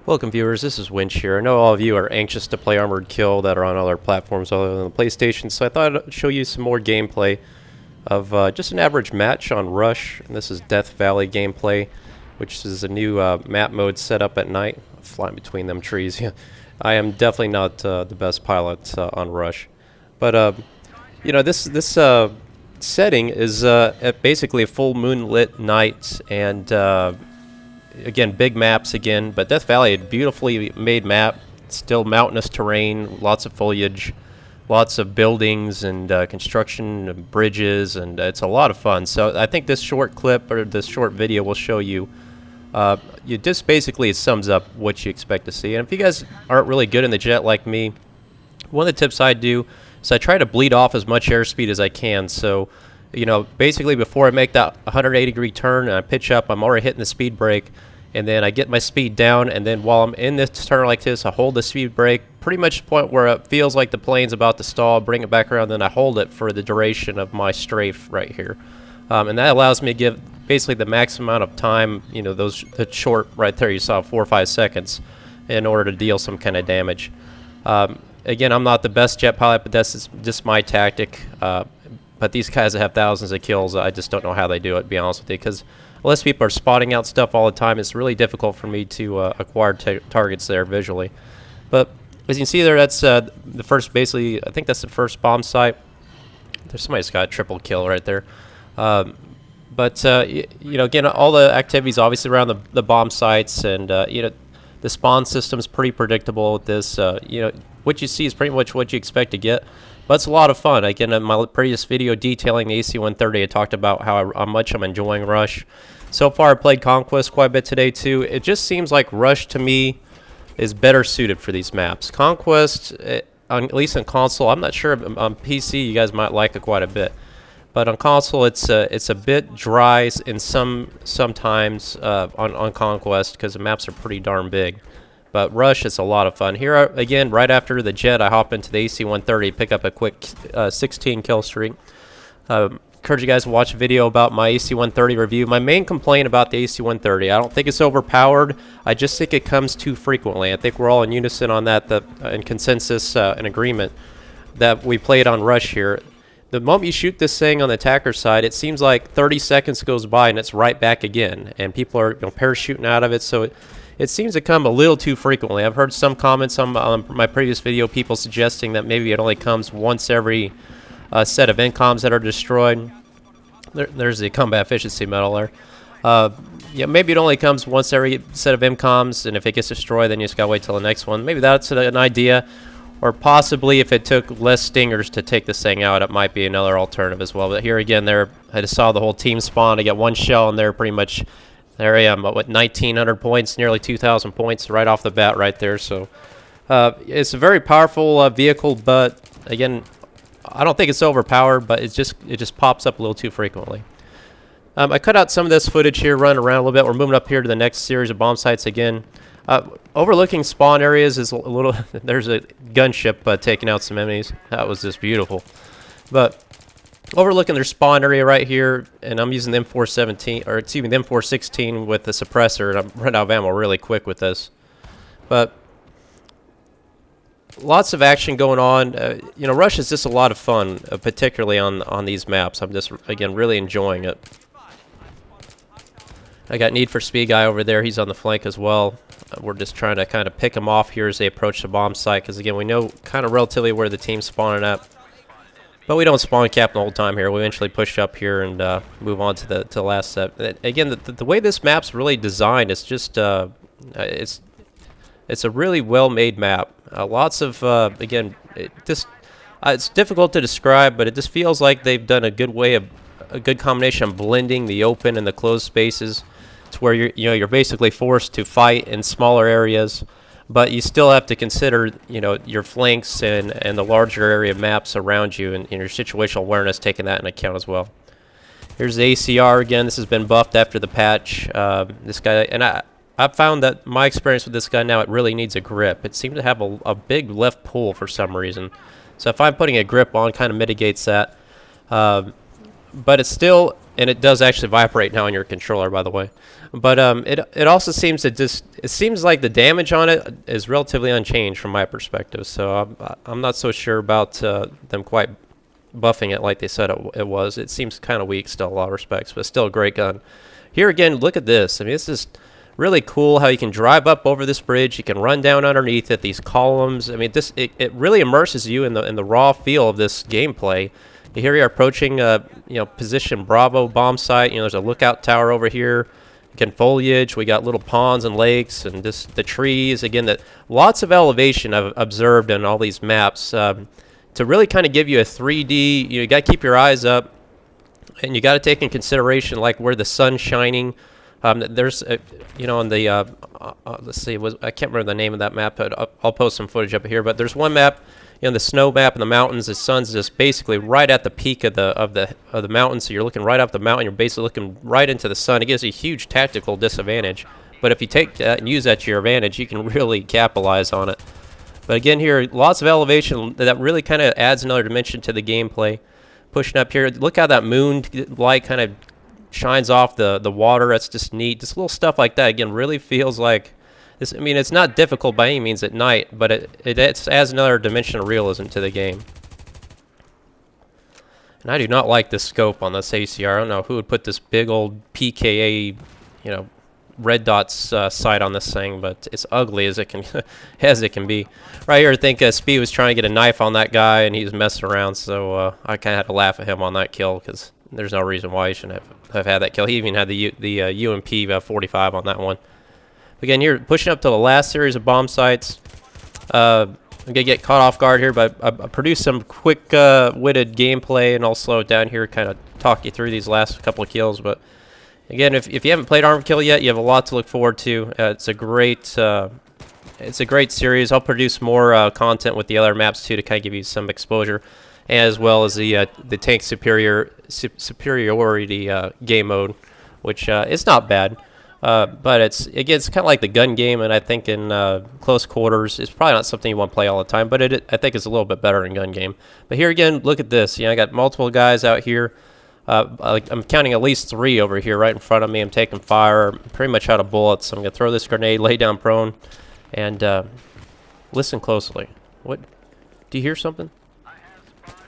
Welcome viewers, this is Winch here. I know all of you are anxious to play Armored Kill that are on other platforms other than the PlayStation, so I thought I'd show you some more gameplay of just an average match on Rush. And this is Death Valley gameplay, which is a new map mode set up at night. I'm flying between them trees. I am definitely not the best pilot on Rush. But, you know, this setting is at basically a full moonlit night, and again, big maps again, but Death Valley, a beautifully made map, still mountainous terrain, lots of foliage, lots of buildings and construction and bridges, and it's a lot of fun. So I think this short clip or this short video will show you, just basically it sums up what you expect to see. And if you guys aren't really good in the jet like me, one of the tips I do is I try to bleed off as much airspeed as I can. So, you know, basically before I make that 180-degree turn and I pitch up, I'm already hitting the speed brake, and then I get my speed down, and then while I'm in this turn like this, I hold the speed brake pretty much to the point where it feels like the plane's about to stall, bring it back around, then I hold it for the duration of my strafe right here. And that allows me to give basically the maximum amount of time, you know, the short right there you saw, 4 or 5 seconds, in order to deal some kind of damage. Again, I'm not the best jet pilot, but that's just my tactic. But these guys that have thousands of kills, I just don't know how they do it, to be honest with you, because unless people are spotting out stuff all the time, it's really difficult for me to acquire targets there visually. But as you can see there, that's the first, basically, I think that's the first bomb site. There's somebody's got a triple kill right there. But you know, again, all the activities obviously around the bomb sites, and you know, the spawn system's pretty predictable with this. You know, what you see is pretty much what you expect to get. But it's a lot of fun. Again, in my previous video detailing the AC130, I talked about how much I'm enjoying Rush. So far, I played Conquest quite a bit today, too. It just seems like Rush, to me, is better suited for these maps. Conquest, at least on console, I'm not sure. On PC, you guys might like it quite a bit. But on console, it's a bit dry in sometimes on Conquest, because the maps are pretty darn big. But Rush is a lot of fun. Here, again, right after the jet, I hop into the AC130, pick up a quick 16 kill streak. Encourage you guys to watch a video about my AC130 review. My main complaint about the AC130, I don't think it's overpowered. I just think it comes too frequently. I think we're all in unison on that, in consensus and agreement that we played on Rush here. The moment you shoot this thing on the attacker side, it seems like 30 seconds goes by and it's right back again. And people are, you know, parachuting out of it, so it seems to come a little too frequently. I've heard some comments on my previous video, people suggesting that maybe it only comes once every set of incoms that are destroyed. There's the combat efficiency medal there. Yeah, maybe it only comes once every set of incoms, and if it gets destroyed, then you just gotta wait till the next one. Maybe that's an idea. Or possibly if it took less stingers to take this thing out, it might be another alternative as well. But here again, there I just saw the whole team spawn. I got one shell, and they're pretty much... There I am, with 1,900 points, nearly 2,000 points right off the bat right there. So it's a very powerful vehicle, but again, I don't think it's overpowered, but it just pops up a little too frequently. I cut out some of this footage here, running around a little bit. We're moving up here to the next series of bomb sites again. Overlooking spawn areas is a little... There's a gunship taking out some enemies. That was just beautiful. But... overlooking their spawn area right here, and I'm using the M417, or excuse me, the M416 with the suppressor, and I'm running out of ammo really quick with this. But lots of action going on. You know, Rush is just a lot of fun, particularly on these maps. I'm just, again, really enjoying it. I got Need for Speed guy over there. He's on the flank as well. We're just trying to kind of pick him off here as they approach the bomb site, because, again, we know kind of relatively where the team's spawning at. But we don't spawn cap the whole time here. We eventually push up here and move on to the last set. Again, the way this map's really designed, it's just it's a really well-made map. Lots of again, it's difficult to describe, but it just feels like they've done a good combination of blending the open and the closed spaces, to where you're basically forced to fight in smaller areas. But you still have to consider, you know, your flanks and the larger area maps around you, and your situational awareness, taking that into account as well. Here's the ACR again. This has been buffed after the patch. This guy, and I've found that my experience with this gun now, it really needs a grip. It seems to have a big left pull for some reason. So if I'm putting a grip on, kind of mitigates that. But it's still and it does actually vibrate now on your controller, by the way. But it also seems to it seems like the damage on it is relatively unchanged from my perspective. So I'm not so sure about them quite buffing it like they said it was. It seems kind of weak still in a lot of respects, but still a great gun. Here again, look at this. I mean, this is really cool how you can drive up over this bridge. You can run down underneath it, these columns. I mean, it really immerses you in the raw feel of this gameplay. Here you're approaching position Bravo bomb site. There's a lookout tower over here. Again, foliage. We got little ponds and lakes and just the trees. Again, lots of elevation I've observed in all these maps to really kind of give you a 3D. You got to keep your eyes up, and you got to take in consideration like where the sun's shining. There's on the let's see, I can't remember the name of that map, but I'll post some footage up here. But there's one map, the snow map in the mountains. The sun's just basically right at the peak of the mountain, so you're looking right up the mountain. You're basically looking right into the sun. It gives you a huge tactical disadvantage, but if you take that and use that to your advantage, you can really capitalize on it. But again, here, lots of elevation that really kind of adds another dimension to the gameplay. Pushing up here, look how that moon light kind of shines off the water. That's just neat. Just little stuff like that, again, really feels like this. I mean, it's not difficult by any means at night, but it adds another dimension of realism to the game. And I do not like this scope on this ACR. I don't know who would put this big old PKA, red dots sight on this thing, but it's ugly as it can be. Right here, I think Speed was trying to get a knife on that guy, and he was messing around, so I kind of had to laugh at him on that kill because there's no reason why he shouldn't have had that kill. He even had the UMP 45 on that one. Again, here, pushing up to the last series of bomb sites. I'm going to get caught off guard here, but I produced some quick-witted gameplay, and I'll slow it down here, kind of talk you through these last couple of kills. But again, if you haven't played Armored Kill yet, you have a lot to look forward to. It's a great series. I'll produce more content with the other maps too to kind of give you some exposure, as well as the tank superiority game mode, which is not bad. But it's kind of like the gun game, and I think in close quarters, it's probably not something you want to play all the time, but I think it's a little bit better in gun game. But here again, look at this. I got multiple guys out here. I'm counting at least 3 over here right in front of me. I'm taking fire. I'm pretty much out of bullets. So I'm going to throw this grenade, lay down prone, and listen closely. What? Do you hear something?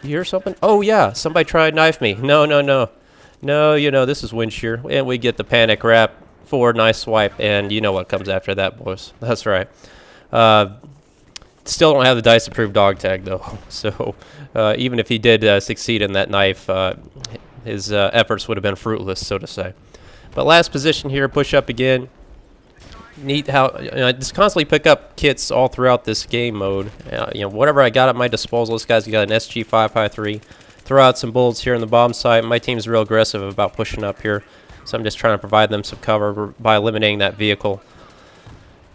You hear something? Oh, yeah. Somebody tried to knife me. No. No, this is Windshear. And we get the panic wrap. Forward, nice swipe, and you know what comes after that, boys. That's right. Still don't have the dice-approved dog tag, though. So even if he did succeed in that knife, his efforts would have been fruitless, so to say. But last position here, push up again. Neat how I just constantly pick up kits all throughout this game mode. Whatever I got at my disposal. This guy's got an SG553. Throw out some bullets here in the bomb site. My team's real aggressive about pushing up here. So I'm just trying to provide them some cover by eliminating that vehicle.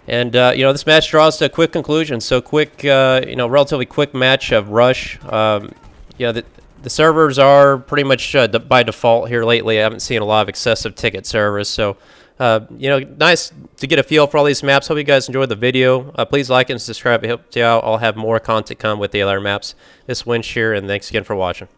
And, this match draws to a quick conclusion. So quick, relatively quick match of Rush. The servers are pretty much by default here lately. I haven't seen a lot of excessive ticket servers. So, nice to get a feel for all these maps. Hope you guys enjoyed the video. Please like and subscribe. I hope you out. I'll have more content come with the other maps. This is Windshear, and thanks again for watching.